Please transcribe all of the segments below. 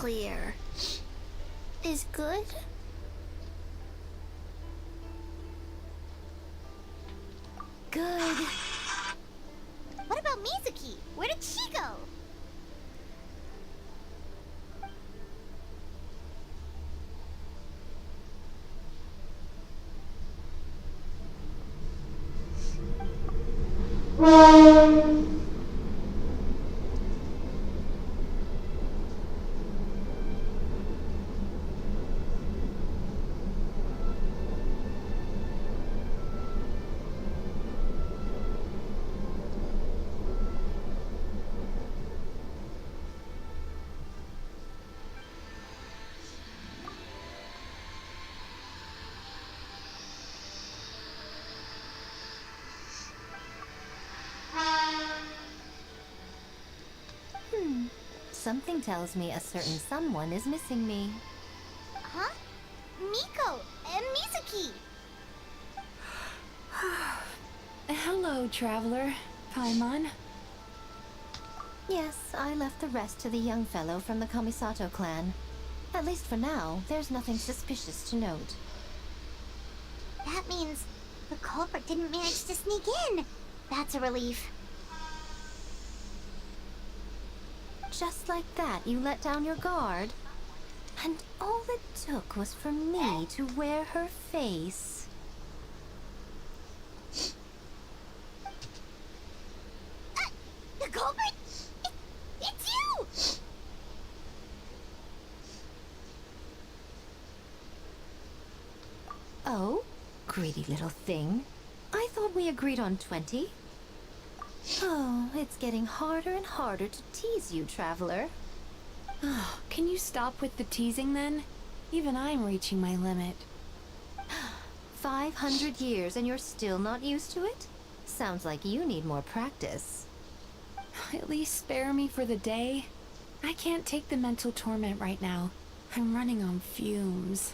clear. Is good? Good. What about Mizuki? Where did she go? Something tells me a certain someone is missing me. Huh? Miko and Mizuki. Hello, traveler. Paimon. Yes, I left the rest to the young fellow from the Kamisato clan. At least for now, there's nothing suspicious to note. That means the culprit didn't manage to sneak in. That's a relief. Just like that, you let down your guard? And all it took was for me to wear her face. The culprit? It's you! Oh? Greedy little thing. I thought we agreed on 20. Oh, it's getting harder and harder to tease you, traveler. Oh, can you stop with the teasing then? Even I'm reaching my limit. 500 years and you're still not used to it? Sounds like you need more practice. At least spare me for the day. I can't take the mental torment right now. I'm running on fumes.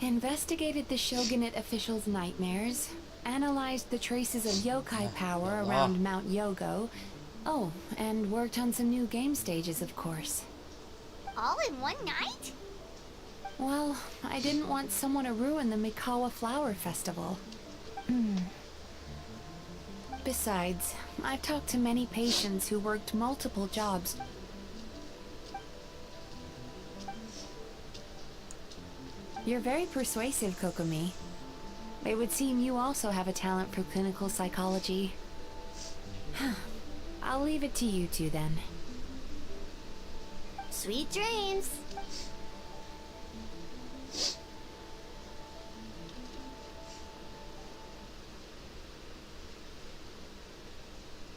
Investigated the shogunate officials' nightmares, analyzed the traces of yokai power around Mount Yogo. Oh, and worked on some new game stages, of course. All in one night? Well, I didn't want someone to ruin the Mikawa Flower Festival. Besides, I've talked to many patients who worked multiple jobs. You're very persuasive, Kokomi. It would seem you also have a talent for clinical psychology. I'll leave it to you two then. Sweet dreams.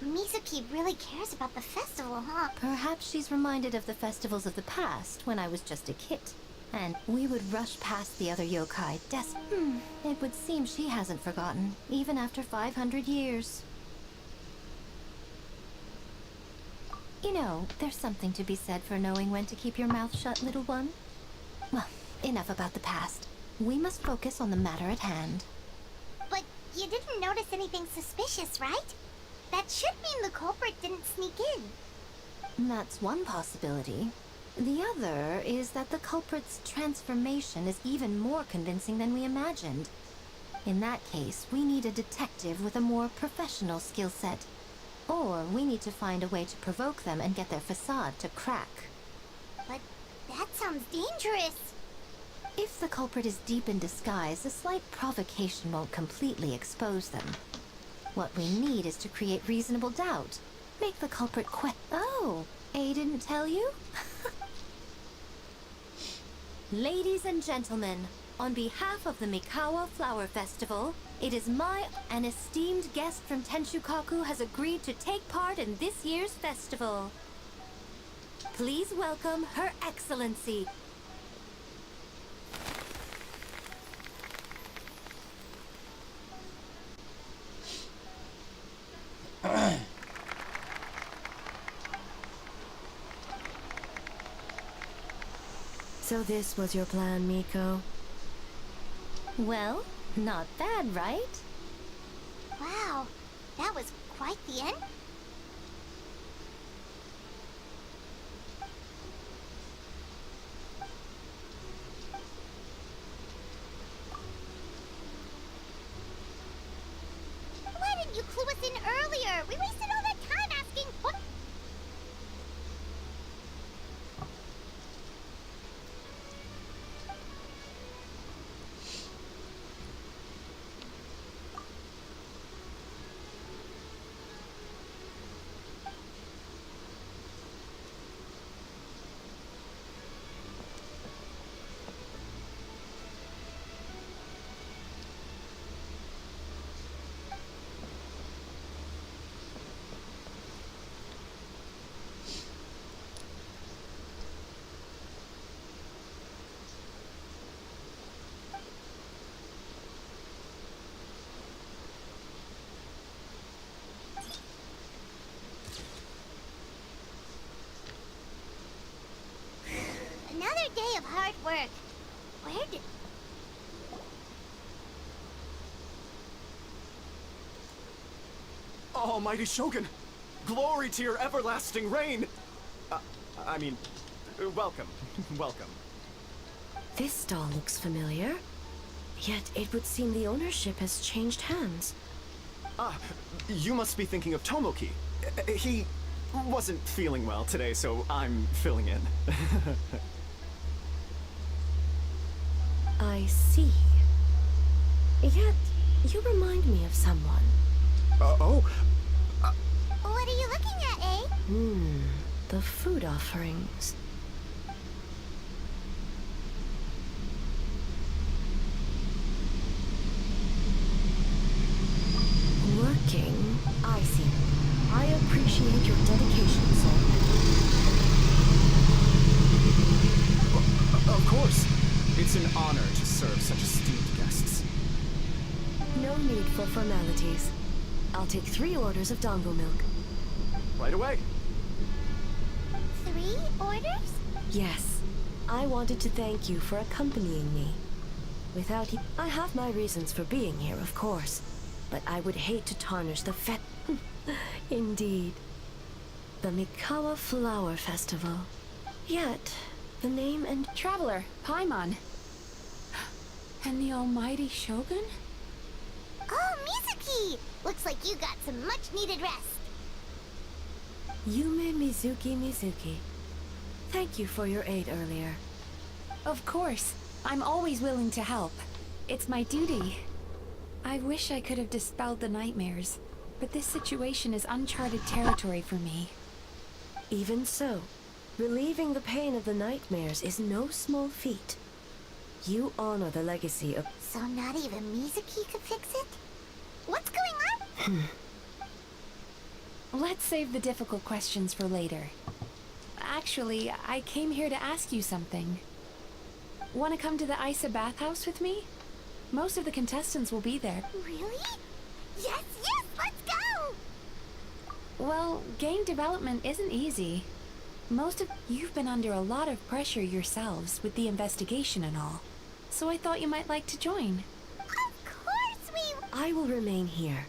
Mizuki really cares about the festival, huh? Perhaps she's reminded of the festivals of the past when I was just a kid. And we would rush past the other yokai It would seem she hasn't forgotten, even after 500 years. You know, there's something to be said for knowing when to keep your mouth shut, little one. Well, enough about the past. We must focus on the matter at hand. But you didn't notice anything suspicious, right? That should mean the culprit didn't sneak in. That's one possibility. The other is that the culprit's transformation is even more convincing than we imagined. In that case, we need a detective with a more professional skill set. Or we need to find a way to provoke them and get their facade to crack. But that sounds dangerous. If the culprit is deep in disguise, a slight provocation won't completely expose them. What we need is to create reasonable doubt. Make the culprit Oh, A didn't tell you? Ladies and gentlemen, on behalf of the Mikawa Flower Festival, it is an esteemed guest from Tenshukaku has agreed to take part in this year's festival. Please welcome Her Excellency. So this was your plan, Miko? Well, not bad, right? Wow, that was quite the end. Why didn't you clue us in earlier? We wasted all that time asking what. Another day of hard work. Where did... Almighty Shogun! Glory to your everlasting reign! I mean, welcome. Welcome. This stall looks familiar. Yet it would seem the ownership has changed hands. Ah, you must be thinking of Tomoki. He wasn't feeling well today, so I'm filling in. I see. Yet, you remind me of someone. Oh? What are you looking at, eh? The food offerings. Working? I see. I appreciate your dedication, sir. Of course. It's an honor to serve such esteemed guests. No need for formalities. I'll take 3 orders of dongo milk. Right away. 3 orders? Yes. I wanted to thank you for accompanying me. Without you, I have my reasons for being here, of course. But I would hate to tarnish the Indeed. The Mikawa Flower Festival. Yet, the name and... Traveler, Paimon. And the almighty Shogun? Oh, Mizuki! Looks like you got some much-needed rest. Yume Mizuki. Thank you for your aid earlier. Of course. I'm always willing to help. It's my duty. I wish I could have dispelled the nightmares, but this situation is uncharted territory for me. Even so, relieving the pain of the nightmares is no small feat. You honor the legacy of... So not even Mizuki could fix it? What's going on? Let's save the difficult questions for later. Actually, I came here to ask you something. Want to come to the Isa bathhouse with me? Most of the contestants will be there. Really? Yes, let's go! Well, game development isn't easy. You've been under a lot of pressure yourselves with the investigation and all. So I thought you might like to join. Of course we... I will remain here.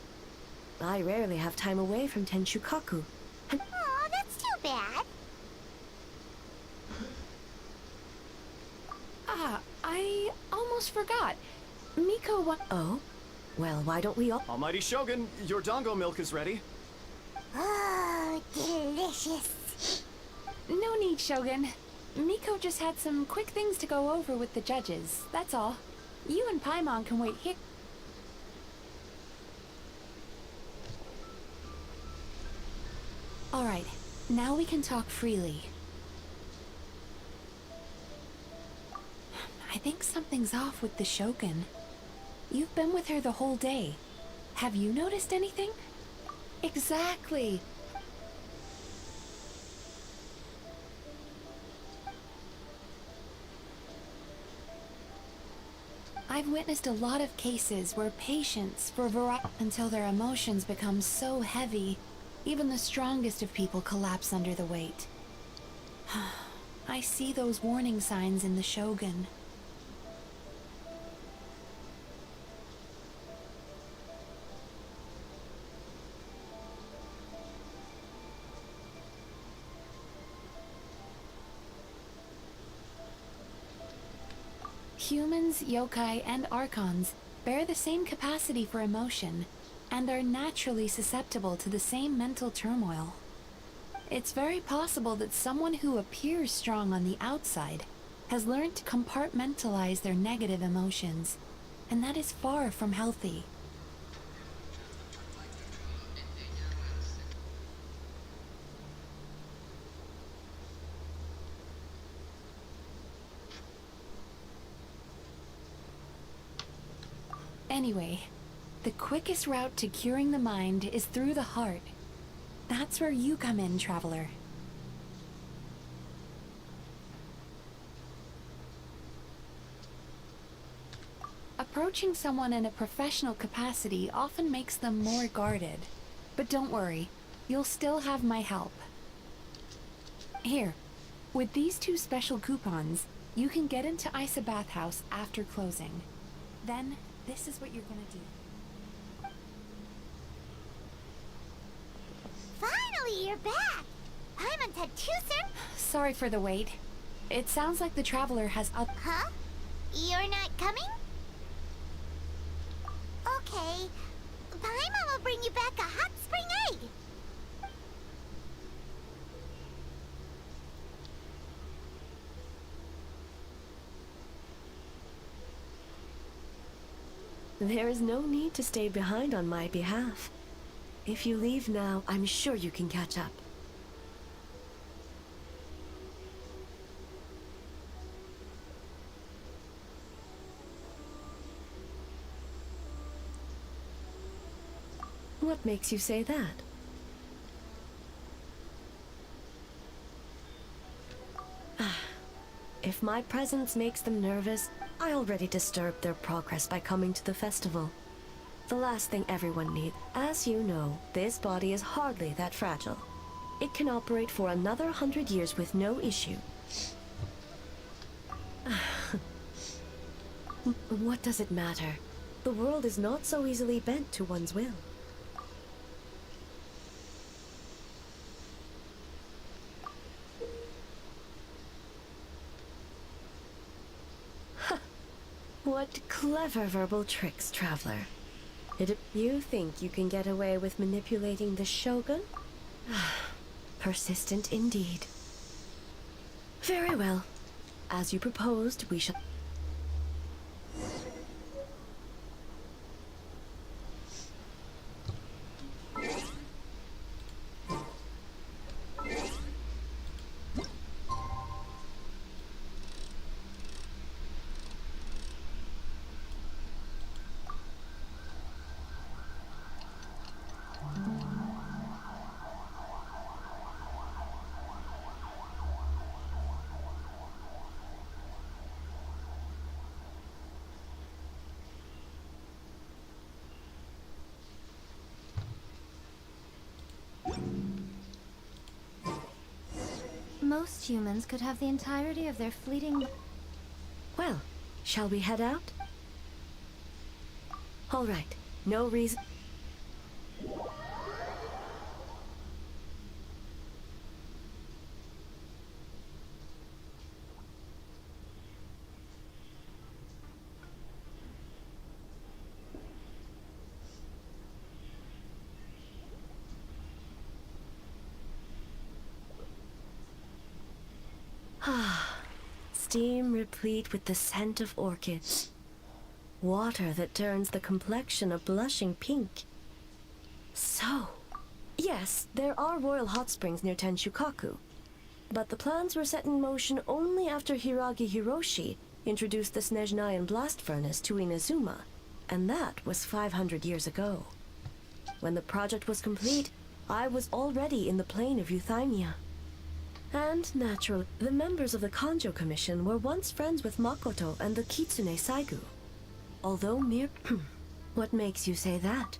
I rarely have time away from Tenshukaku. And Aw, that's too bad. I almost forgot. Miko oh? Well, why don't we all... Almighty Shogun, your dongo milk is ready. Oh, delicious. No need, Shogun. Miko just had some quick things to go over with the judges, that's all. You and Paimon can wait here. Alright, now we can talk freely. I think something's off with the Shogun. You've been with her the whole day. Have you noticed anything? Exactly. I've witnessed a lot of cases where patients until their emotions become so heavy, even the strongest of people collapse under the weight. I see those warning signs in the Shogun. Humans, yokai, and archons bear the same capacity for emotion, and are naturally susceptible to the same mental turmoil. It's very possible that someone who appears strong on the outside has learned to compartmentalize their negative emotions, and that is far from healthy. Anyway, the quickest route to curing the mind is through the heart. That's where you come in, traveler. Approaching someone in a professional capacity often makes them more guarded. But don't worry, you'll still have my help. Here, with these 2 special coupons, you can get into Isa Bathhouse after closing. Then, this is what you're gonna do. Finally, you're back! Paimon's had 2 certain... Sorry for the wait. It sounds like the traveler has up. Huh? You're not coming? Okay. Paimon will bring you back a hot spring egg. There is no need to stay behind on my behalf. If you leave now, I'm sure you can catch up. What makes you say that? If my presence makes them nervous, I already disturbed their progress by coming to the festival. The last thing everyone needs. As you know, this body is hardly that fragile. It can operate for another 100 years with no issue. What does it matter? The world is not so easily bent to one's will. What clever verbal tricks, traveler. You think you can get away with manipulating the Shogun? Persistent indeed. Very well. As you proposed, we shall... Most humans could have the entirety of their fleeting... Well, shall we head out? All right, no reason... Steam replete with the scent of orchids. Water that turns the complexion a blushing pink. So, yes, there are royal hot springs near Tenshukaku. But the plans were set in motion only after Hiragi Hiroshi introduced the Snezhnayan blast furnace to Inazuma, and that was 500 years ago. When the project was complete, I was already in the plain of Euthymia. And, naturally, the members of the Kanjo Commission were once friends with Makoto and the Kitsune Saigu. Although mere... What makes you say that?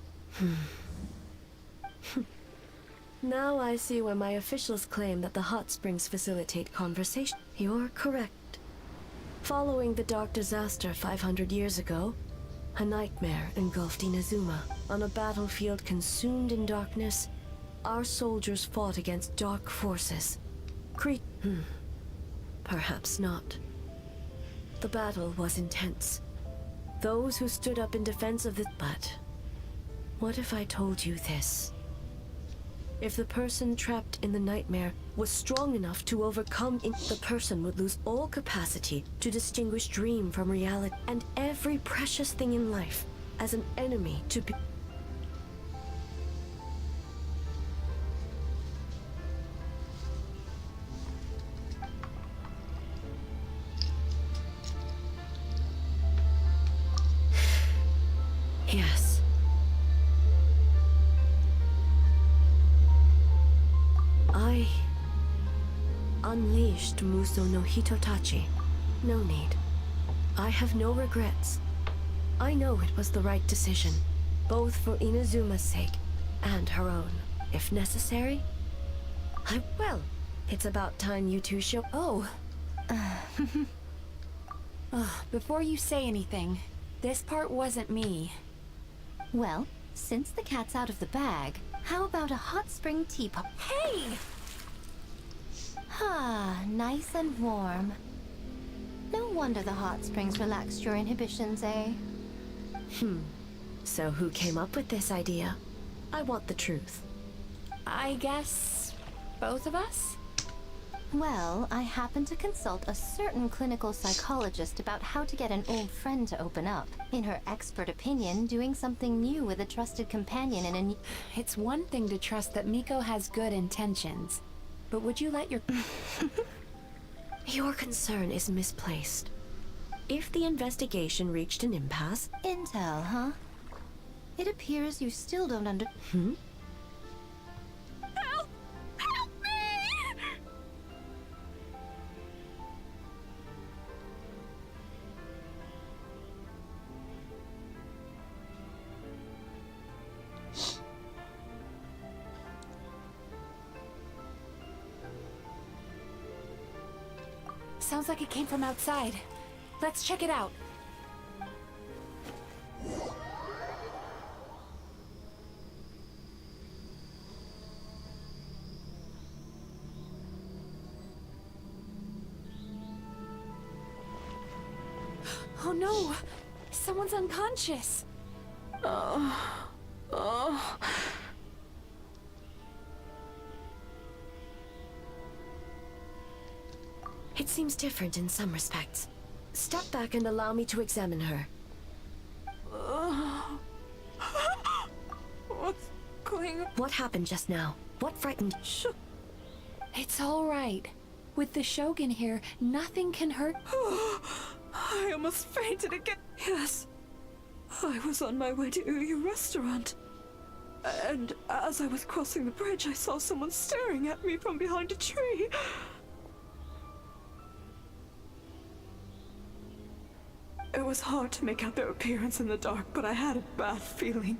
Now I see why my officials claim that the hot springs facilitate conversation. You're correct. Following the dark disaster 500 years ago, a nightmare engulfed Inazuma. On a battlefield consumed in darkness, our soldiers fought against dark forces. Perhaps not. The battle was intense. Those who stood up in defense of the... But what if I told you this? If the person trapped in the nightmare was strong enough to overcome the person would lose all capacity to distinguish dream from reality, and every precious thing in life as an enemy to be... Yes. I unleashed Muso no Hitotachi. No need. I have no regrets. I know it was the right decision, both for Inazuma's sake and her own. If necessary, well, it's about time you two show... Oh. Before you say anything, this part wasn't me. Well, since the cat's out of the bag, how about a hot spring teapot? Hey! Ah, nice and warm. No wonder the hot springs relaxed your inhibitions, eh? So who came up with this idea? I want the truth. I guess both of us? Well, I happened to consult a certain clinical psychologist about how to get an old friend to open up. In her expert opinion, doing something new with a trusted companion in a new... It's one thing to trust that Miko has good intentions, but would you let your... Your concern is misplaced. If the investigation reached an impasse... Intel, huh? It appears you still don't under... Help! Help me! Sounds like it came from outside. Let's check it out. Oh no! Someone's unconscious! It seems different in some respects. Step back and allow me to examine her. What's going on? What happened just now? What frightened... It's all right. With the Shogun here, nothing can hurt... I almost fainted again. Yes. I was on my way to Uyu restaurant. And as I was crossing the bridge, I saw someone staring at me from behind a tree. It was hard to make out their appearance in the dark, but I had a bad feeling.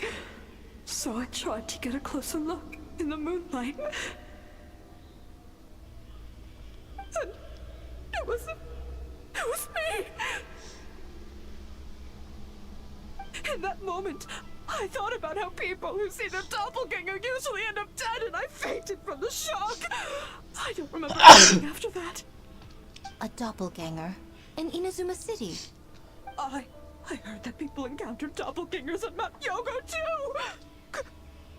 So I tried to get a closer look in the moonlight. And it was me! In that moment, I thought about how people who see their doppelganger usually end up dead, and I fainted from the shock. I don't remember anything after that. A doppelganger? In Inazuma City? I heard that people encountered doppelgangers at Mount Yogo too!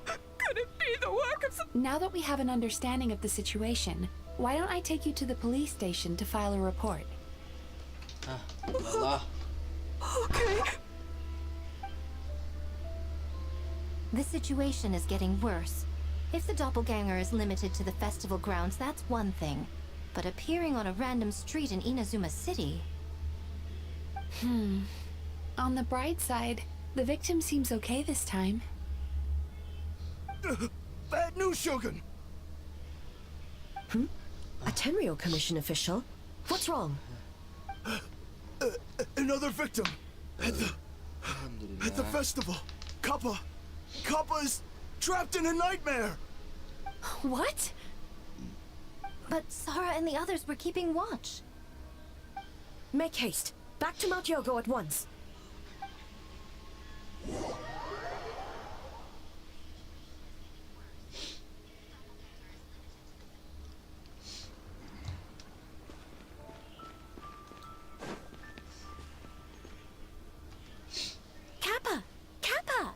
Could it be the work of some... Now that we have an understanding of the situation, why don't I take you to the police station to file a report? Okay. The situation is getting worse. If the doppelganger is limited to the festival grounds, that's one thing. But appearing on a random street in Inazuma City... On the bright side, the victim seems okay this time. Bad news, Shogun! A Tenryo Commission official? What's wrong? Another victim! At the festival! Kappa is trapped in a nightmare! What? But Sara and the others were keeping watch. Make haste. Back to Mount Yogo at once. Kappa! Kappa!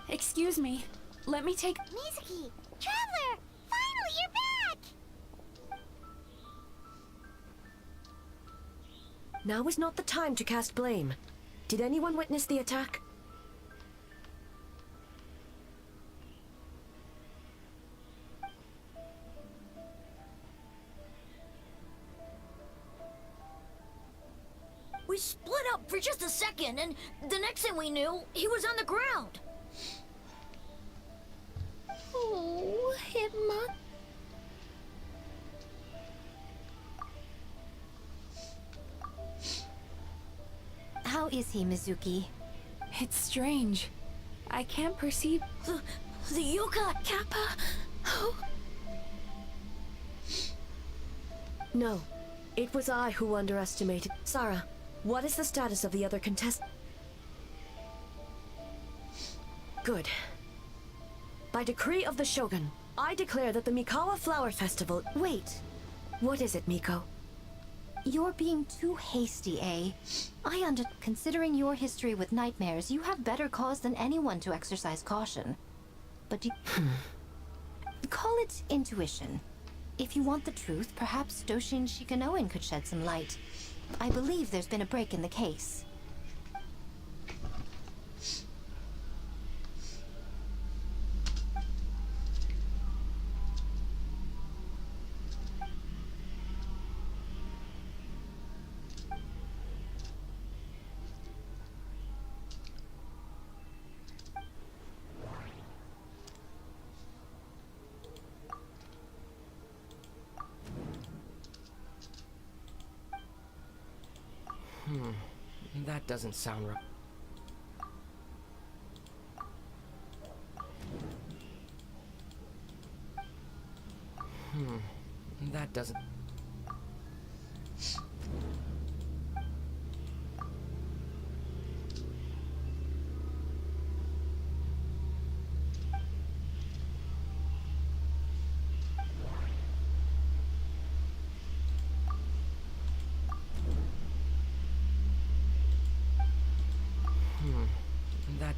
Excuse me. Let me take... Mizuki! Traveler! Finally, you're back! Now is not the time to cast blame. Did anyone witness the attack? We split up for just a second, and the next thing we knew, he was on the ground. Oh, Hitma. How is he, Mizuki? It's strange. I can't perceive... The Yuka Kappa. No. It was I who underestimated. Sara, what is the status of the other contestants? Good. By decree of the Shogun, I declare that the Mikawa Flower Festival... Wait, What is it, Miko? you're being too hasty, eh? Considering your history with nightmares, you have better cause than anyone to exercise caution. But you... Call it intuition. If you want the truth, perhaps Doshin Shikanoin could shed some light. I believe there's been a break in the case. That doesn't sound right. That doesn't... That...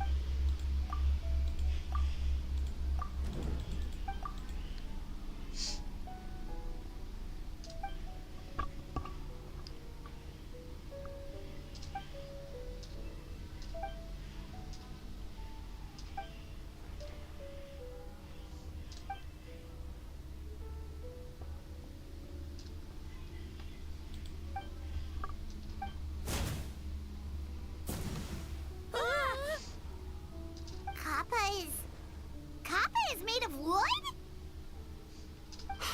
Kappa is made of wood?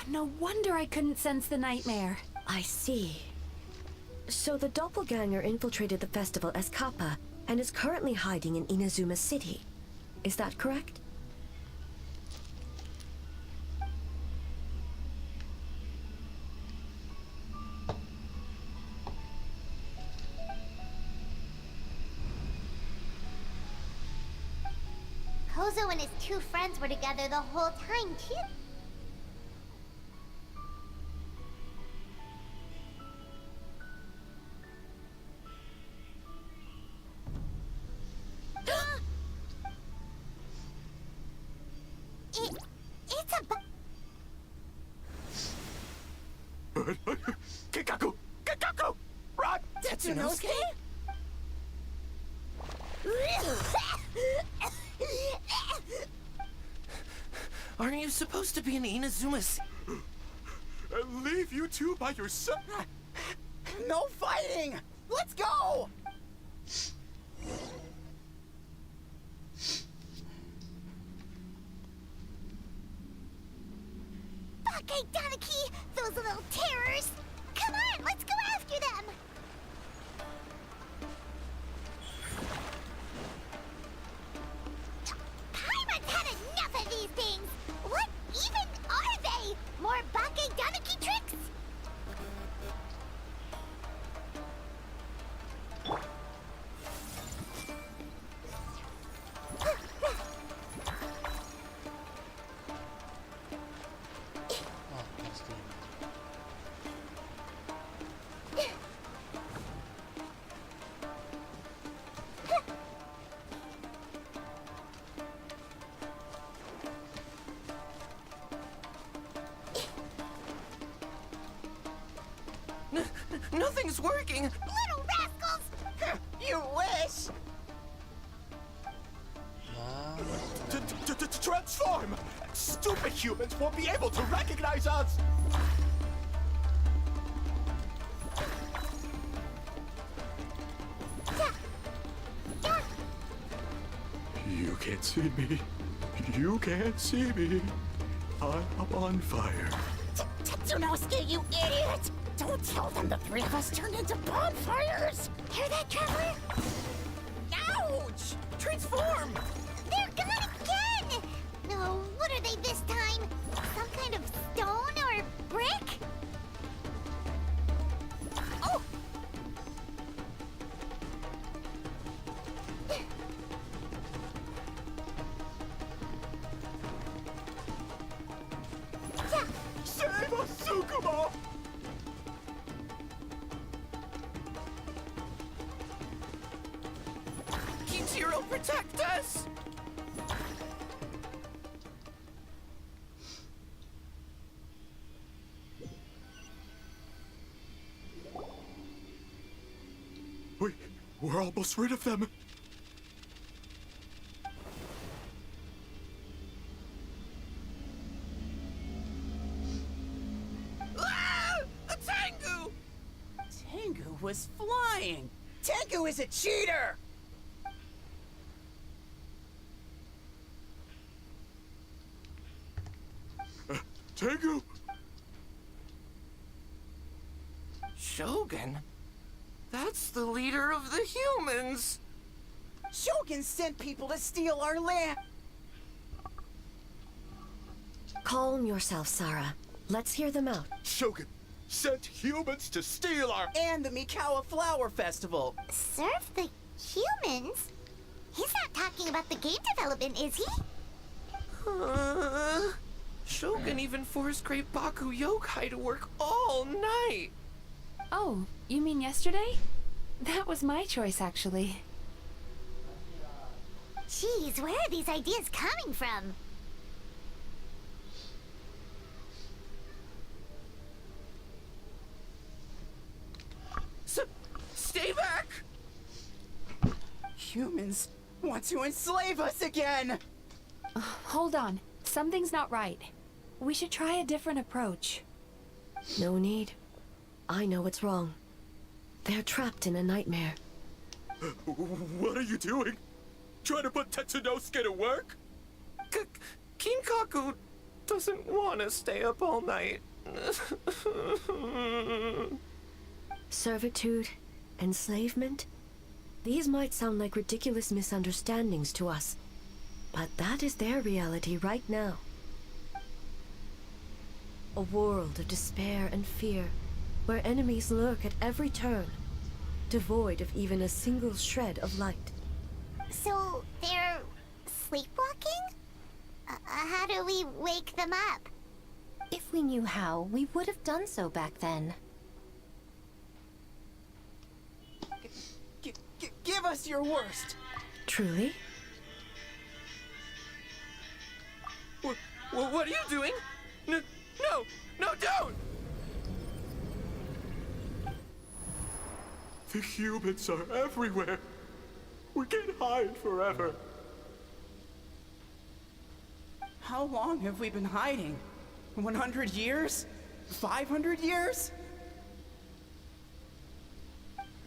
No wonder I couldn't sense the nightmare. I see. So the doppelganger infiltrated the festival as Kappa and is currently hiding in Inazuma City. Is that correct? Kozo and his two friends were together the whole time, too. It's a Kikaku! Kikaku! Run! Tetsunosuke? Aren't you supposed to be in Inazuma's... Leave you two by yourself? No fighting! Let's go! Buckeye Donaki! Those little terrors! Come on, let's go after them! Paimon's had enough of these things! What even Nothing's working. Little rascals! You wish! Transform! Stupid humans won't be able to recognize us! You can't see me. You can't see me. I'm on fire. Tetsunosuke, you idiot! Don't tell them the three of us turned into bonfires! Hear that, Traveler? Ouch! Transform! They're gone again! No, what are they this time? Some kind of stone or brick? Oh! Save us, Tsukumo! Kichiro, protect us! We're almost rid of them. Ah! A Tengu! Tengu was flying! Tengu is a cheater! Tengu! Shogun? That's the leader of the humans! Shogun sent people to steal our land! Calm yourself, Sarah. Let's hear them out. Shogun sent humans to steal our... And the Mikawa Flower Festival! Serve the humans? He's not talking about the game development, is he? Shogun even forced Great Baku Yokai to work all night! Oh, you mean yesterday? That was my choice, actually. Jeez, where are these ideas coming from? Stay back! Humans want to enslave us again! Hold on. Something's not right. We should try a different approach. No need. I know what's wrong. They're trapped in a nightmare. What are you doing? Trying to put Tetsunosuke to work? Kinkaku doesn't want to stay up all night. Servitude, enslavement? These might sound like ridiculous misunderstandings to us, but that is their reality right now. A world of despair and fear, where enemies lurk at every turn, devoid of even a single shred of light. So, they're sleepwalking? How do we wake them up? If we knew how, we would have done so back then. Give us your worst! Truly? What are you doing? No, don't! The humans are everywhere. We can't hide forever. How long have we been hiding? 100 years? 500 years?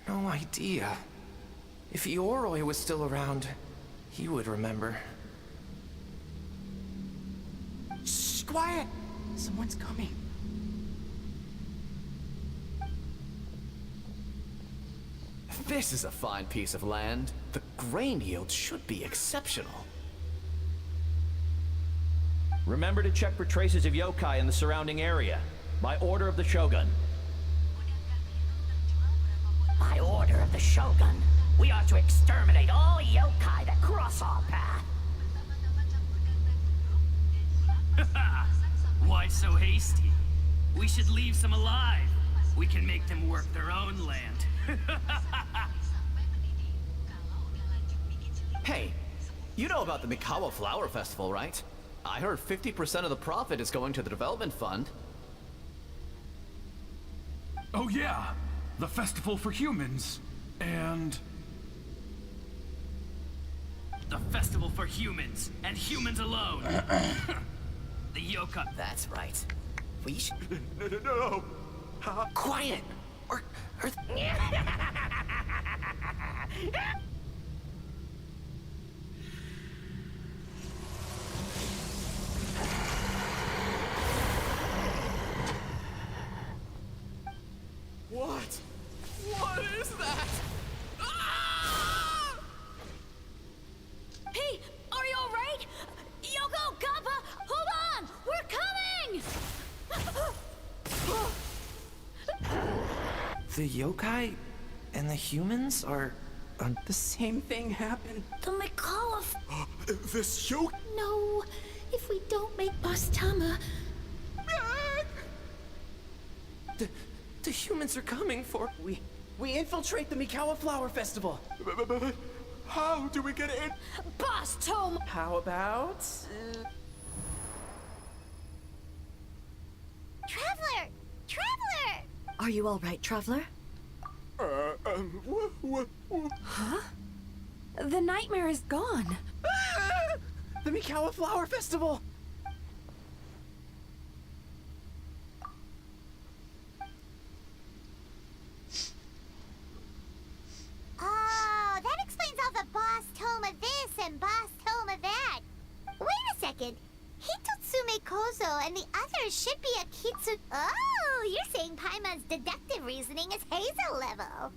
No idea. If Ioroi was still around, he would remember. Shh, quiet! Someone's coming. This is a fine piece of land. The grain yield should be exceptional. Remember to check for traces of yokai in the surrounding area. By order of the Shogun. By order of the Shogun, we are to exterminate all yokai that cross our path. Why so hasty? We should leave some alive. We can make them work their own land. Hey, you know about the Mikawa Flower Festival, right? I heard 50% of the profit is going to the development fund. Oh yeah, the festival for humans. And... The festival for humans, and humans alone. The yokai. That's right. We should... No. Quiet! Or... What? What is that? Hey, are you alright? Yoko, Kappa, hold on! We're coming! The yokai and the humans are... The same thing happened. The McAuliffe. This yoke? No, if we don't make Boss Tama... The humans are coming for... We infiltrate the Mikawa Flower Festival. But how do we get in? Boss Toma! How about... Traveler! Traveler! Are you all right, Traveler? Huh? The nightmare is gone. The Mikawa Flower Festival! Oh, that explains all the Boss Toma this and Boss Toma that. Wait a second. Hitotsume Kozo and the others should be a Kitsu... Oh, you're saying Paimon's deductive reasoning is Hazel level.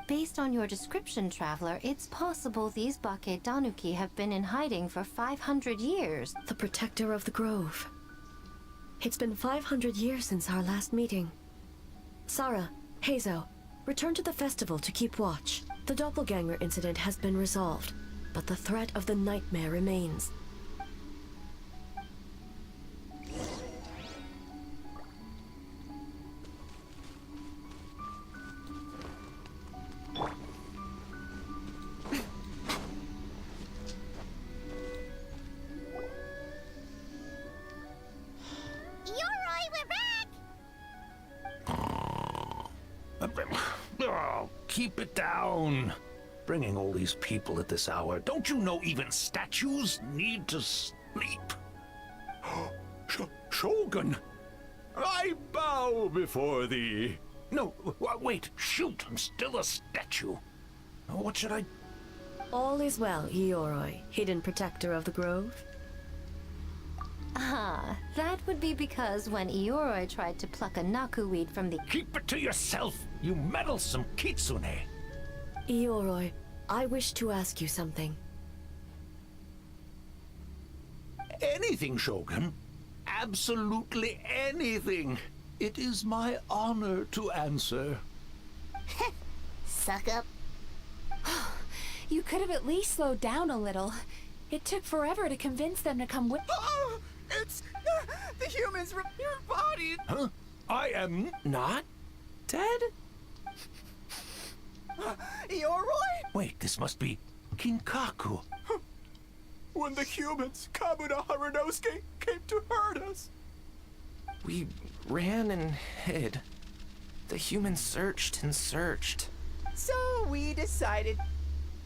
Based on your description, Traveler, it's possible these Bake Danuki have been in hiding for 500 years. The protector of the grove. It's been 500 years since our last meeting. Sarah, Heizo, return to the festival to keep watch. The doppelganger incident has been resolved, but the threat of the nightmare remains. Oh, keep it down. Bringing all these people at this hour. Don't you know even statues need to sleep? Shogun! I bow before thee. No, wait, shoot, I'm still a statue. What should I... All is well, Ioroi, hidden protector of the grove. Ah, that would be because when Ioroi tried to pluck a naku weed from the... Keep it to yourself, you meddlesome kitsune. Ioroi, I wish to ask you something. Anything, Shogun. Absolutely anything. It is my honor to answer. Suck up. You could have at least slowed down a little. It took forever to convince them to come with... Oh, it's... the humans from your body! Huh? I am not dead? Ioroi? Wait, this must be Kinkaku. When the humans, Kabuto Harunosuke, came to hurt us. We ran and hid. The humans searched and searched. So we decided...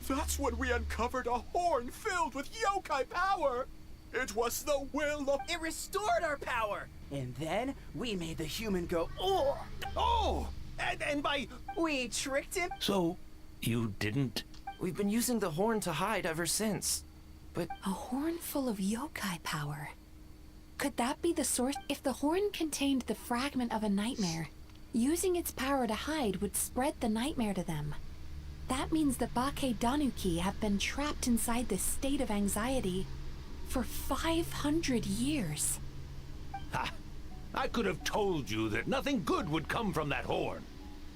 That's when we uncovered a horn filled with yokai power. It was the will of... It restored our power! And then we made the human go, oh! Oh! And by... We tricked him? So, you didn't... We've been using the horn to hide ever since. But... A horn full of yokai power. Could that be the source? If the horn contained the fragment of a nightmare, using its power to hide would spread the nightmare to them. That means the Bake Danuki have been trapped inside this state of anxiety for 500 years. Ha! I could have told you that nothing good would come from that horn.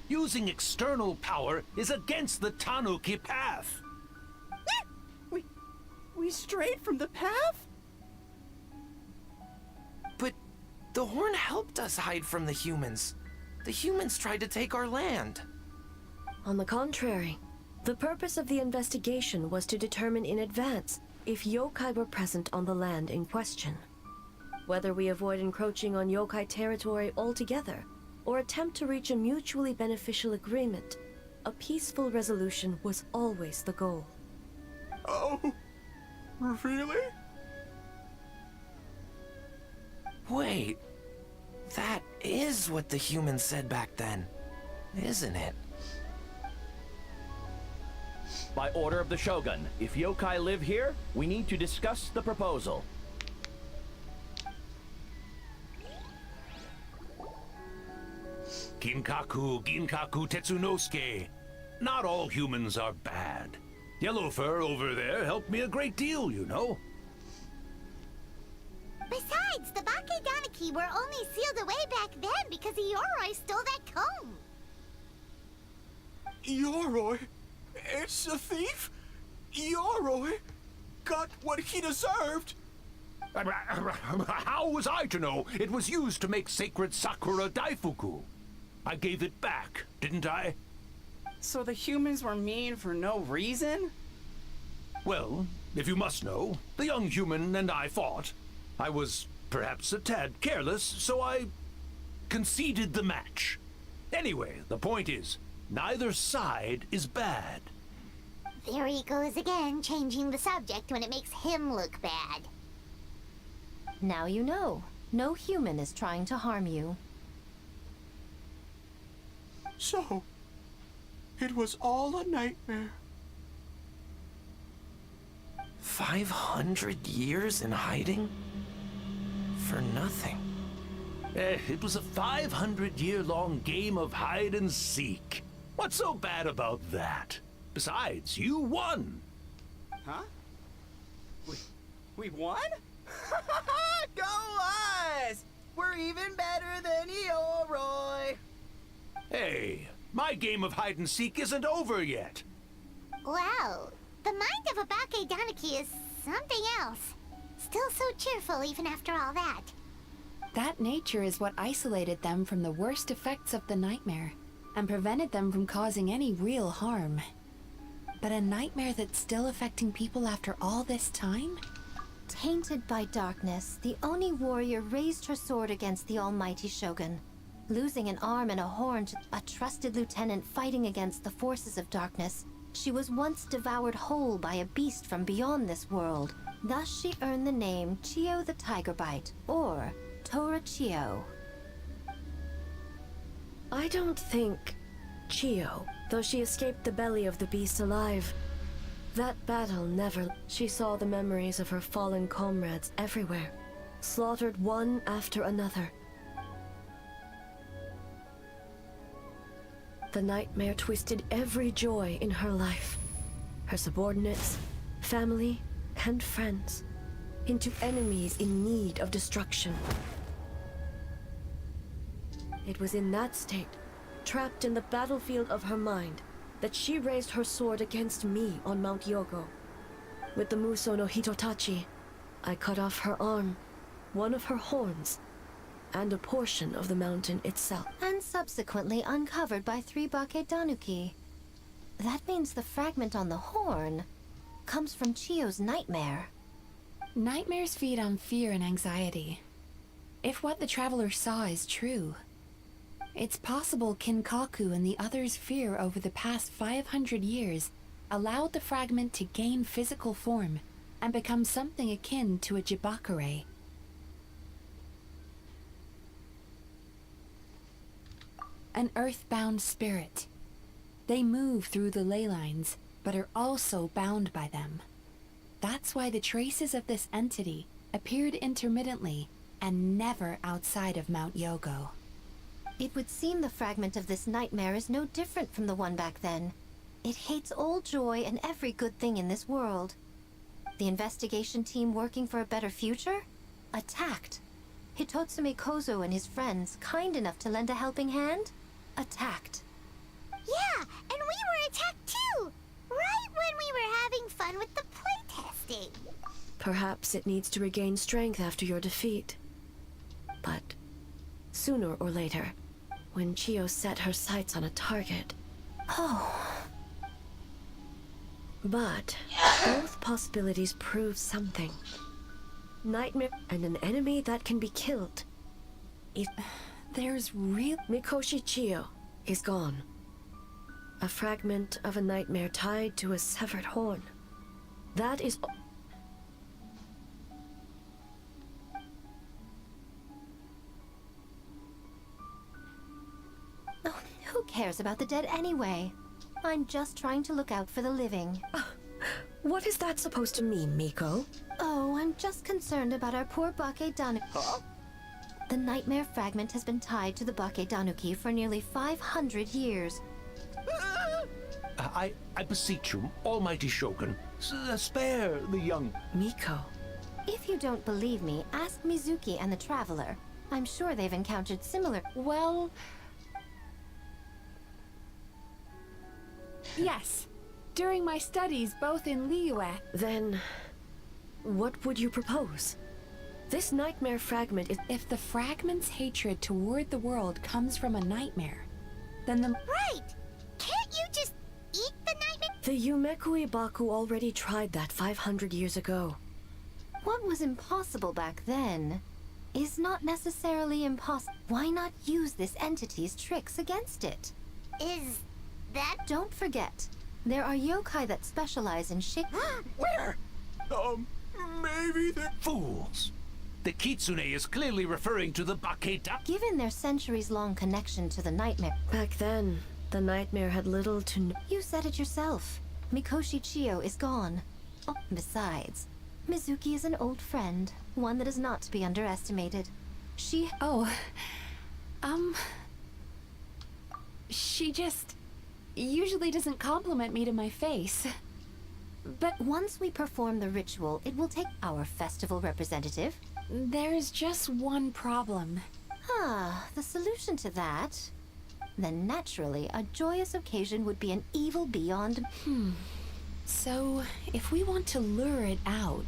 Using external power is against the Tanuki path. We strayed from the path? But the horn helped us hide from the humans. The humans tried to take our land. On the contrary, the purpose of the investigation was to determine in advance if yokai were present on the land in question. Whether we avoid encroaching on yokai territory altogether, or attempt to reach a mutually beneficial agreement, a peaceful resolution was always the goal. Oh, really? Wait, that is what the humans said back then, isn't it? By order of the Shogun, if yokai live here, we need to discuss the proposal. Ginkaku Tetsunosuke. Not all humans are bad. Yellowfur over there helped me a great deal, you know. Besides, the Bakedaniki were only sealed away back then because Ioroi stole that comb. Yoroi? It's a thief? Yoroi got what he deserved? How was I to know it was used to make sacred Sakura Daifuku? I gave it back, didn't I? So the humans were mean for no reason? Well, if you must know, the young human and I fought. I was perhaps a tad careless, so I conceded the match. Anyway, the point is, neither side is bad. There he goes again, changing the subject when it makes him look bad. Now you know. No human is trying to harm you. So, it was all a nightmare. 500 years in hiding? For nothing. It was a 500-year-long game of hide and seek. What's so bad about that? Besides, you won. Huh? We won? Go us! We're even better than Ioroi! Hey, my game of hide and seek isn't over yet. Wow, the mind of a Bakedaniki is something else. Still so cheerful even after all that. That nature is what isolated them from the worst effects of the nightmare, and prevented them from causing any real harm. But a nightmare that's still affecting people after all this time? Tainted by darkness, the Oni warrior raised her sword against the almighty Shogun. Losing an arm and a horn to a trusted lieutenant fighting against the forces of darkness, she was once devoured whole by a beast from beyond this world. Thus she earned the name Chiyo the Tigerbite, or Tora Chiyo. I don't think Chiyo, though she escaped the belly of the beast alive. That battle never... She saw the memories of her fallen comrades everywhere, slaughtered one after another. The nightmare twisted every joy in her life, her subordinates, family, and friends, into enemies in need of destruction. It was in that state, trapped in the battlefield of her mind, that she raised her sword against me on Mount Yogo. With the Muso no Hitotachi, I cut off her arm, one of her horns, and a portion of the mountain itself. And subsequently uncovered by 3 Bakedanuki. That means the fragment on the horn comes from Chiyo's nightmare. Nightmares feed on fear and anxiety. If what the traveler saw is true, it's possible Kinkaku and the others' fear over the past 500 years allowed the fragment to gain physical form and become something akin to a Jibakure. An earthbound spirit. They move through the ley lines, but are also bound by them. That's why the traces of this entity appeared intermittently and never outside of Mount Yogo. It would seem the fragment of this nightmare is no different from the one back then. It hates all joy and every good thing in this world. The investigation team working for a better future? Attacked. Hitotsume Kozo and his friends, kind enough to lend a helping hand? Attacked. Yeah, and we were attacked too! Right when we were having fun with the playtesting. Perhaps it needs to regain strength after your defeat. But sooner or later, when Chiyo set her sights on a target... Oh. But both possibilities prove something. Nightmare and an enemy that can be killed. There's real... Mikoshi Chiyo is gone. A fragment of a nightmare tied to a severed horn. That is... Oh, who cares about the dead anyway? I'm just trying to look out for the living. What is that supposed to mean, Miko? Oh, I'm just concerned about our poor Bakedanuki. Huh? The nightmare fragment has been tied to the Bakedanuki for nearly 500 years. I beseech you, almighty Shogun, spare the young... Miko. If you don't believe me, ask Mizuki and the Traveler. I'm sure they've encountered similar... Well... Yes. During my studies, both in Liyue... Then... what would you propose? This nightmare fragment is... If the fragment's hatred toward the world comes from a nightmare, then the... Right! Can't you just eat the nightmare? The Yumeku Ibaku already tried that 500 years ago. What was impossible back then is not necessarily impossible. Why not use this entity's tricks against it? Is that... Don't forget, there are yokai that specialize in Where? Maybe they're... Fools! The Kitsune is clearly referring to the Bakeda... Given their centuries-long connection to the nightmare... Back then, the nightmare had little to... You said it yourself. Mikoshi Chiyo is gone. Oh, besides, Mizuki is an old friend, one that is not to be underestimated. She... Oh, she just usually doesn't compliment me to my face. But once we perform the ritual, it will take our festival representative. There's just one problem. Ah, the solution to that? Then naturally, a joyous occasion would be an evil beyond... So, if we want to lure it out...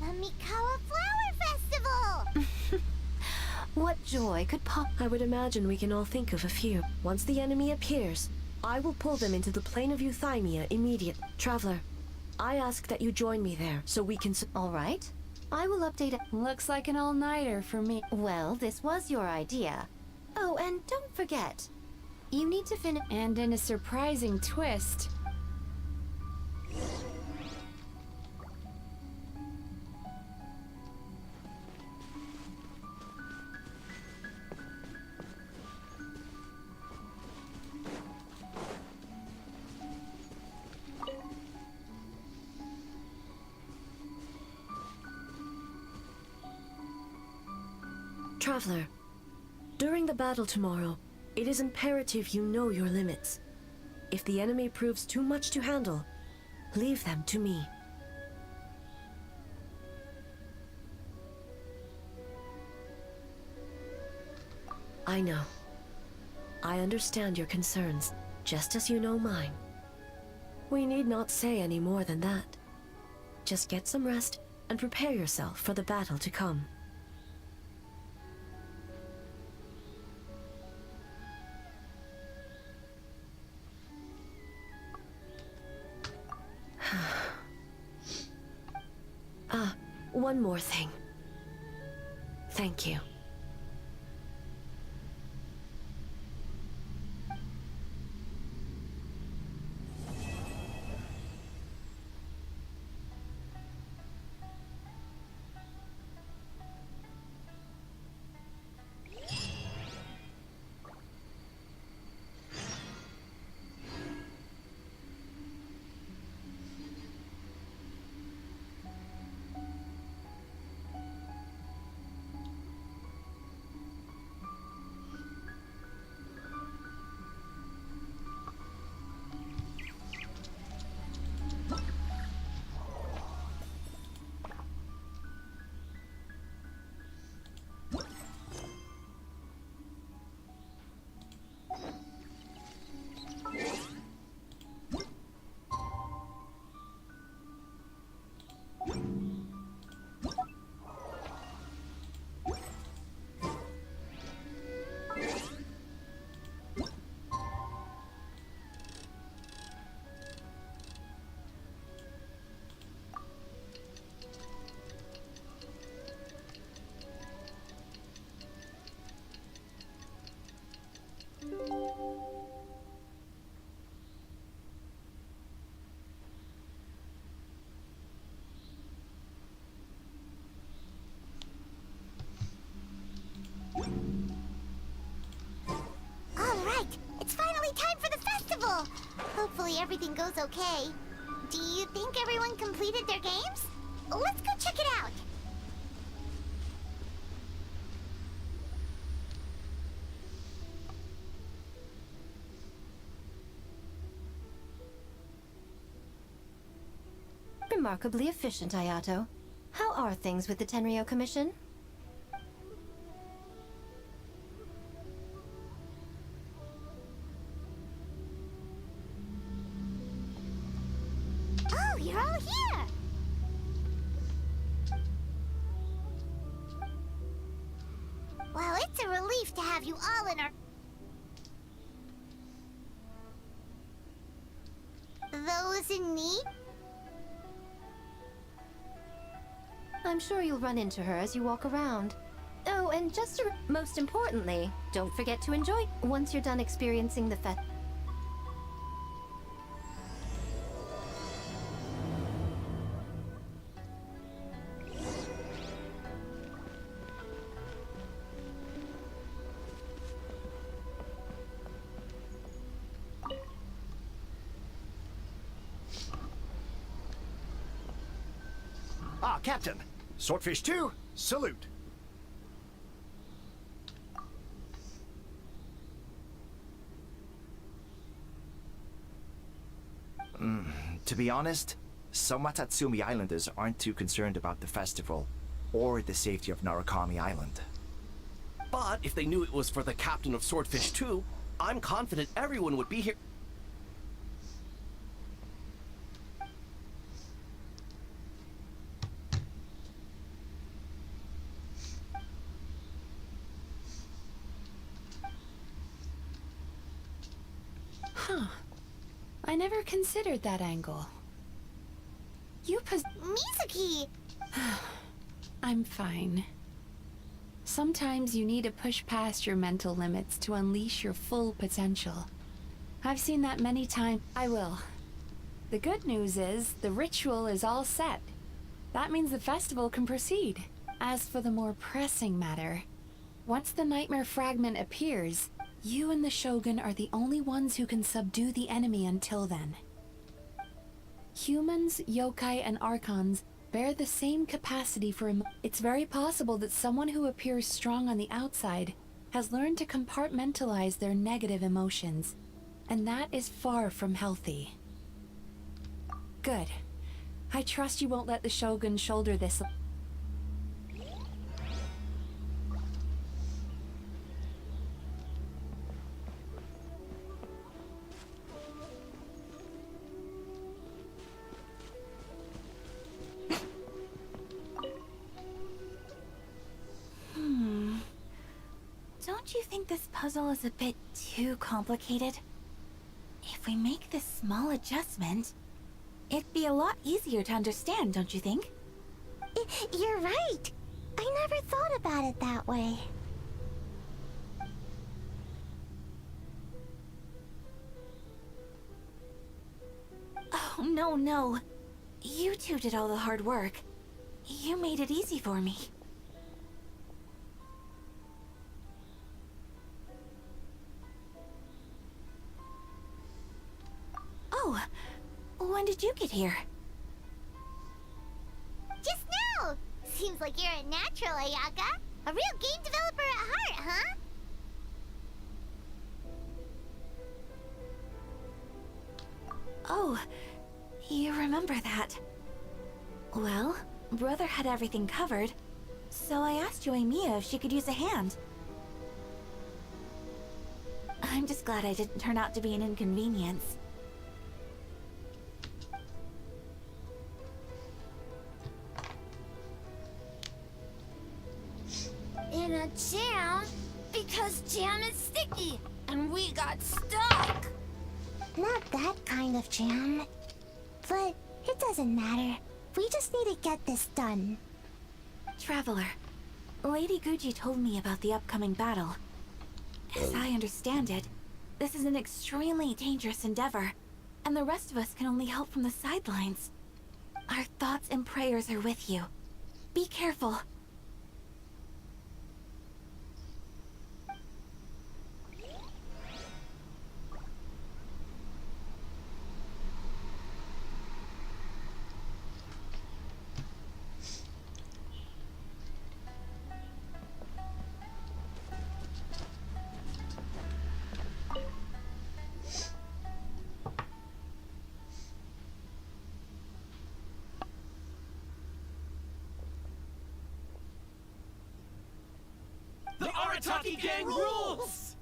The Mikawa Flower Festival! What joy could pop... I would imagine we can all think of a few. Once the enemy appears, I will pull them into the plane of Euthymia immediately. Traveler, I ask that you join me there, so we can... All right. I will update it. Looks like an all-nighter for me. Well, this was your idea. Oh, and don't forget, you need to finish... And in a surprising twist... Traveler, during the battle tomorrow, it is imperative you know your limits. If the enemy proves too much to handle, leave them to me. I know. I understand your concerns, just as you know mine. We need not say any more than that. Just get some rest and prepare yourself for the battle to come. One more thing. Thank you. All right, it's finally time for the festival. Hopefully everything goes okay. Do you think everyone completed their games? Let's go check it out. Remarkably efficient, Ayato. How are things with the Tenryo Commission? Oh, you're all here! Well, it's a relief to have you all in our... Those in need? I'm sure you'll run into her as you walk around. Oh, and most importantly, don't forget to enjoy once you're done experiencing the fest. Ah, Captain. Swordfish 2, salute. To be honest, some Watatsumi Islanders aren't too concerned about the festival or the safety of Narukami Island. But if they knew it was for the captain of Swordfish 2, I'm confident everyone would be here. Huh. I never considered that angle. Mizuki! I'm fine. Sometimes you need to push past your mental limits to unleash your full potential. I've seen that many times. I will. The good news is, the ritual is all set. That means the festival can proceed. As for the more pressing matter, once the nightmare fragment appears, you and the Shogun are the only ones who can subdue the enemy until then. Humans, yokai, and archons bear the same capacity for It's very possible that someone who appears strong on the outside has learned to compartmentalize their negative emotions, and that is far from healthy. Good. I trust you won't let the Shogun shoulder this. Don't you think this puzzle is a bit too complicated? If we make this small adjustment, it'd be a lot easier to understand, don't you think? You're right. I never thought about it that way. Oh, no. You two did all the hard work. You made it easy for me. Oh, when did you get here? Just now! Seems like you're a natural, Ayaka. A real game developer at heart, huh? Oh, you remember that. Well, Brother had everything covered, so I asked Yoimiya if she could use a hand. I'm just glad I didn't turn out to be an inconvenience. In a jam? Because jam is sticky, and we got stuck! Not that kind of jam. But it doesn't matter. We just need to get this done. Traveler, Lady Guji told me about the upcoming battle. As I understand it, this is an extremely dangerous endeavor, and the rest of us can only help from the sidelines. Our thoughts and prayers are with you. Be careful. The Arataki gang rules!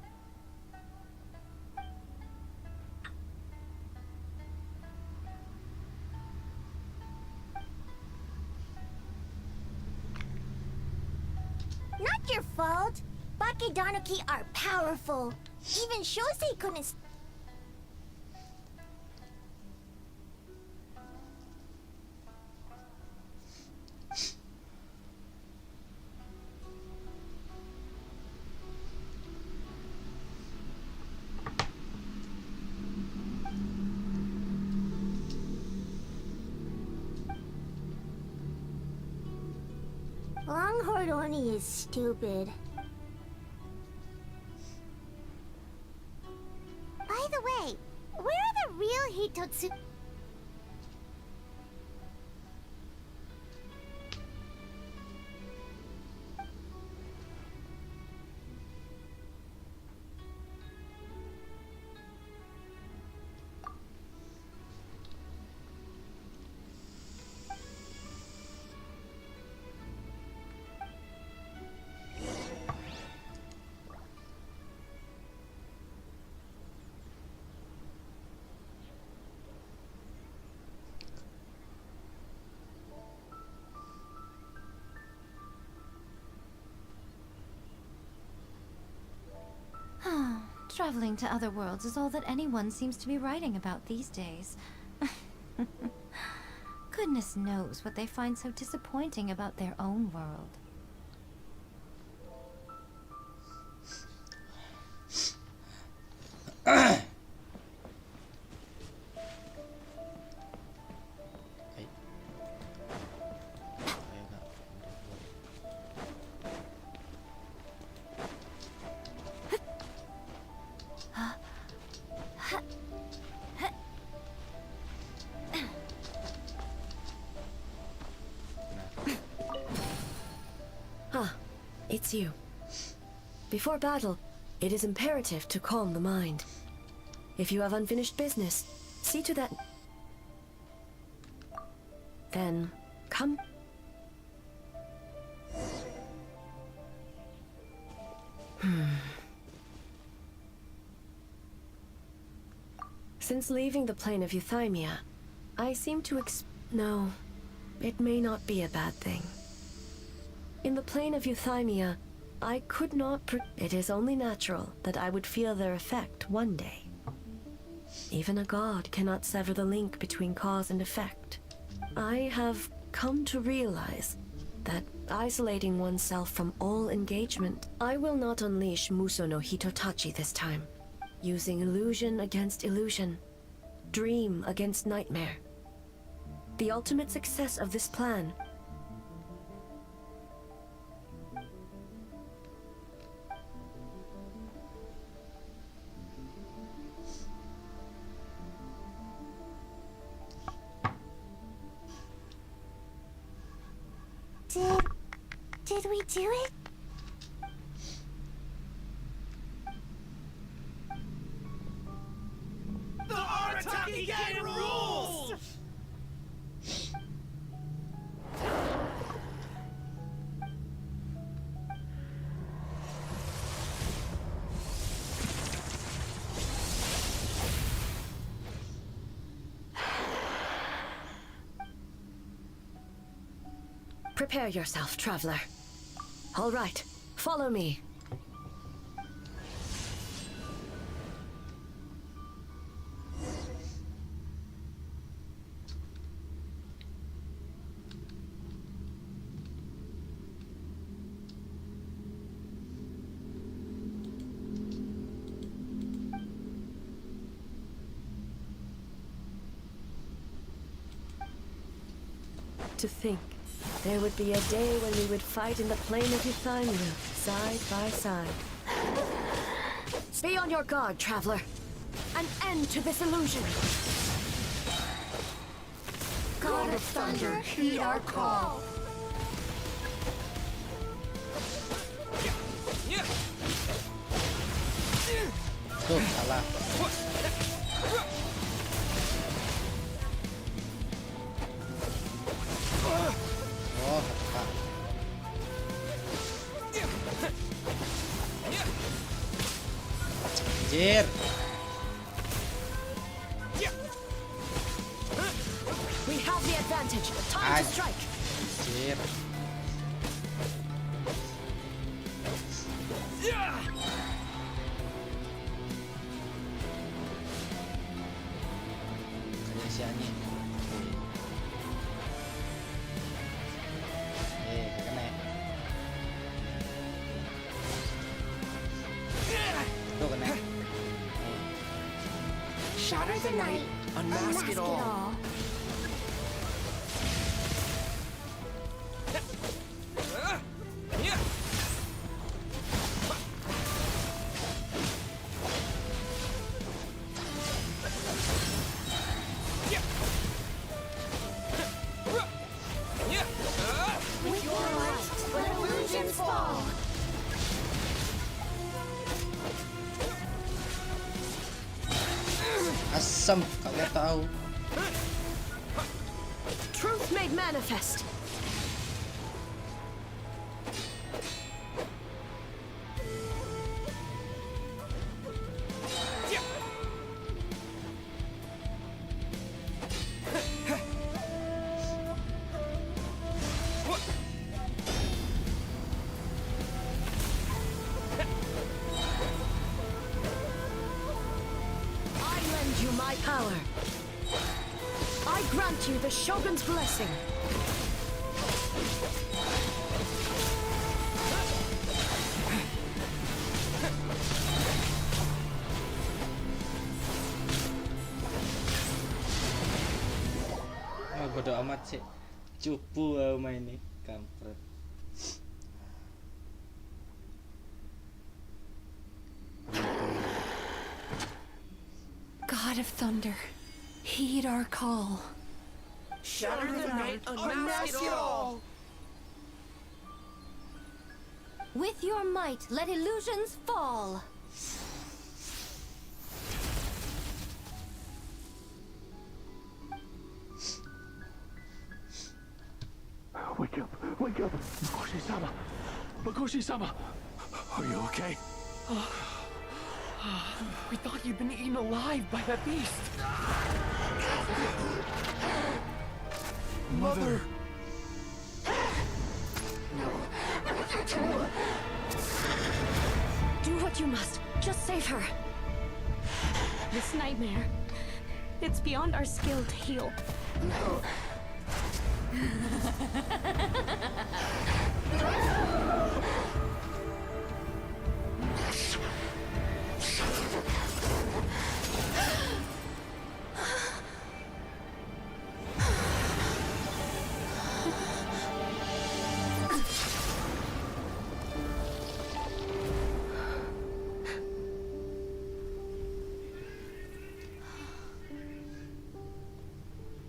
Not your fault. Bakedanuki are powerful. Even Shosei couldn't. Longhorn Oni is stupid. By the way, where are the real Hitotsu? Traveling to other worlds is all that anyone seems to be writing about these days. Goodness knows what they find so disappointing about their own world. It's you. Before battle, it is imperative to calm the mind. If you have unfinished business, see to that. Then, come. Since leaving the plane of Euthymia, I seem to No, it may not be a bad thing. In the plane of Euthymia, I could not It is only natural that I would feel their effect one day. Even a god cannot sever the link between cause and effect. I have come to realize that isolating oneself from all engagement, I will not unleash Muso no Hitotachi this time. Using illusion against illusion, dream against nightmare. The ultimate success of this plan Did we do it? The Arataki gang rules! Prepare yourself, traveler. All right, follow me. To think there would be a day when we would fight in the plain of Euthymia, side by side. Be on your guard, traveler. An end to this illusion. God of Thunder, heed our call. Tuh, salah. Oh, Pak. Anjir. We have the advantage. Time to strike. Anjir. Kayak si Ani. Kena ya. Tuh kena. Shatter the night, unmask it all. With your might, let illusions fall. Asam, kagak tahu. Truth made manifest. I lend you my power. I grant you the Shogun's blessing. Ah, bodo amat sih. Cupu main ini, kampret. God of Thunder, heed our call. Shatter the night, unmask it all. With your might, let illusions fall. Wake up! Wake up! Makoshi-sama! Makoshi-sama! Are you okay? We thought you'd been eaten alive by that beast. Mother! Do what you must. Just save her. This nightmare, it's beyond our skill to heal.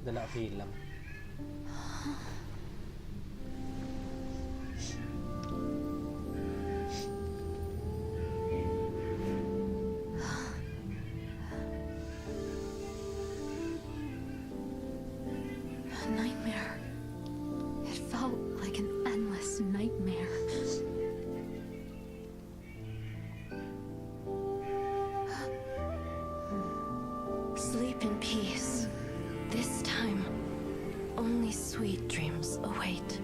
Delok film. A nightmare. It felt like an endless nightmare. Sleep in peace. This time, only sweet dreams await.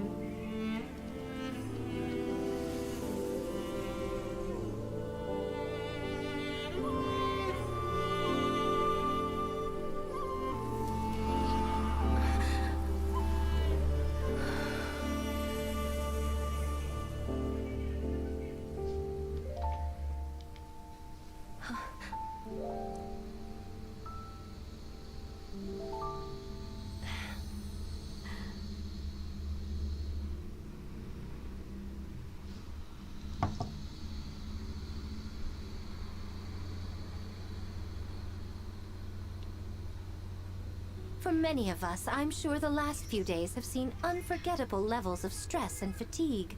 For many of us, I'm sure the last few days have seen unforgettable levels of stress and fatigue.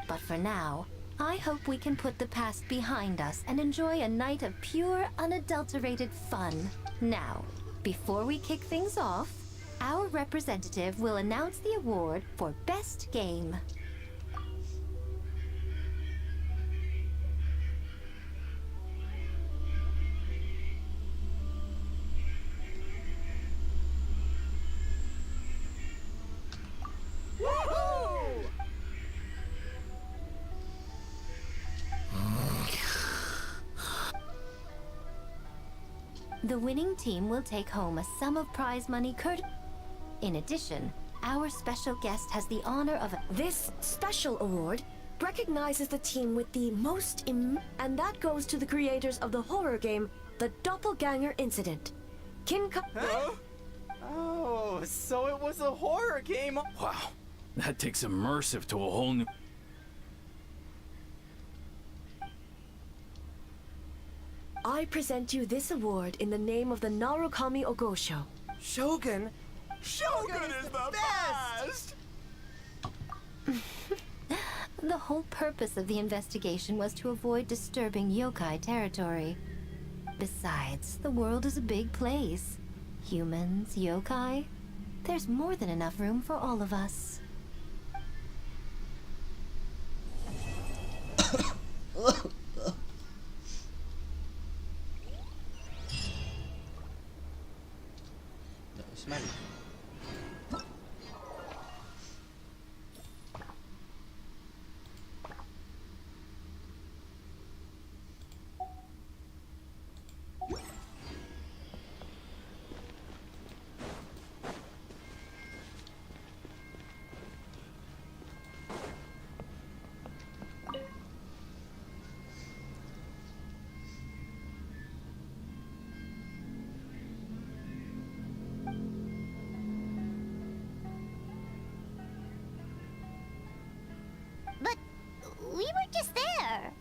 But for now, I hope we can put the past behind us and enjoy a night of pure, unadulterated fun. Now, before we kick things off, our representative will announce the award for Best Game. The winning team will take home a sum of prize money In addition, our special guest has the honor of This special award recognizes the team with the most and that goes to the creators of the horror game, The Doppelganger Incident. Huh? Oh, so it was a horror game. Wow, that takes immersive to a whole new... I present you this award in the name of the Narukami Ogosho. Shogun? Shogun is the best! The whole purpose of the investigation was to avoid disturbing yokai territory. Besides, the world is a big place. Humans, yokai, there's more than enough room for all of us. Smile. But we were just there.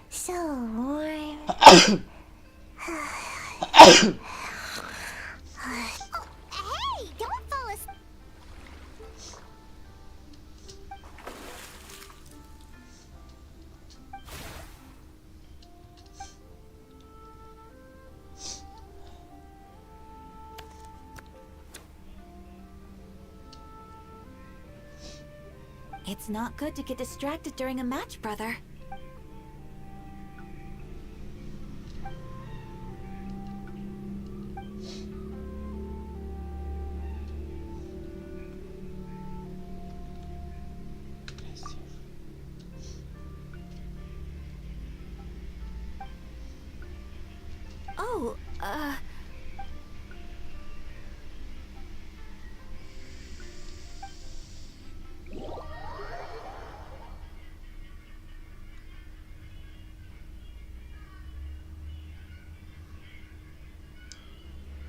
So warm. Hey, don't fall asleep. It's not good to get distracted during a match, brother. Oh,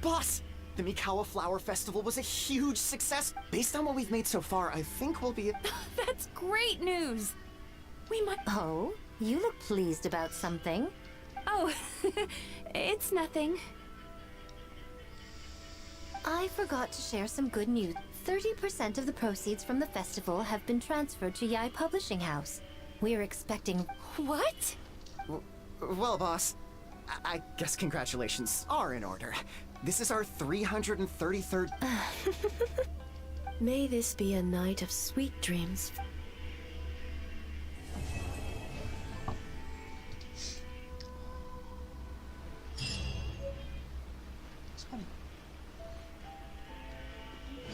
Boss! The Mikawa Flower Festival was a huge success. Based on what we've made so far, I think we'll be... That's great news! We might... Oh, you look pleased about something. Oh, it's nothing. I forgot to share some good news. 30% of the proceeds from the festival have been transferred to Yai Publishing House. We're expecting... What? Well, boss, I guess congratulations are in order. This is our 333rd... May this be a night of sweet dreams.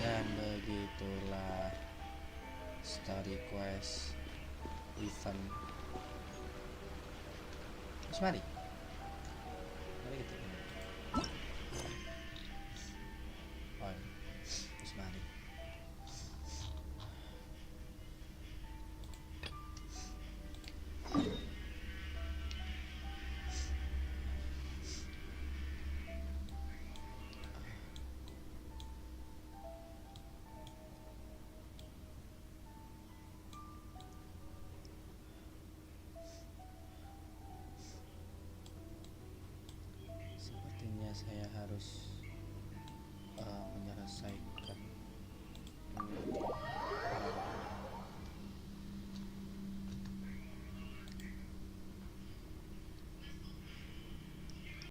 Dan begitulah story quest event. Terus mari kita. Oh, terus mari. Sepertinya saya harus menyelesaikan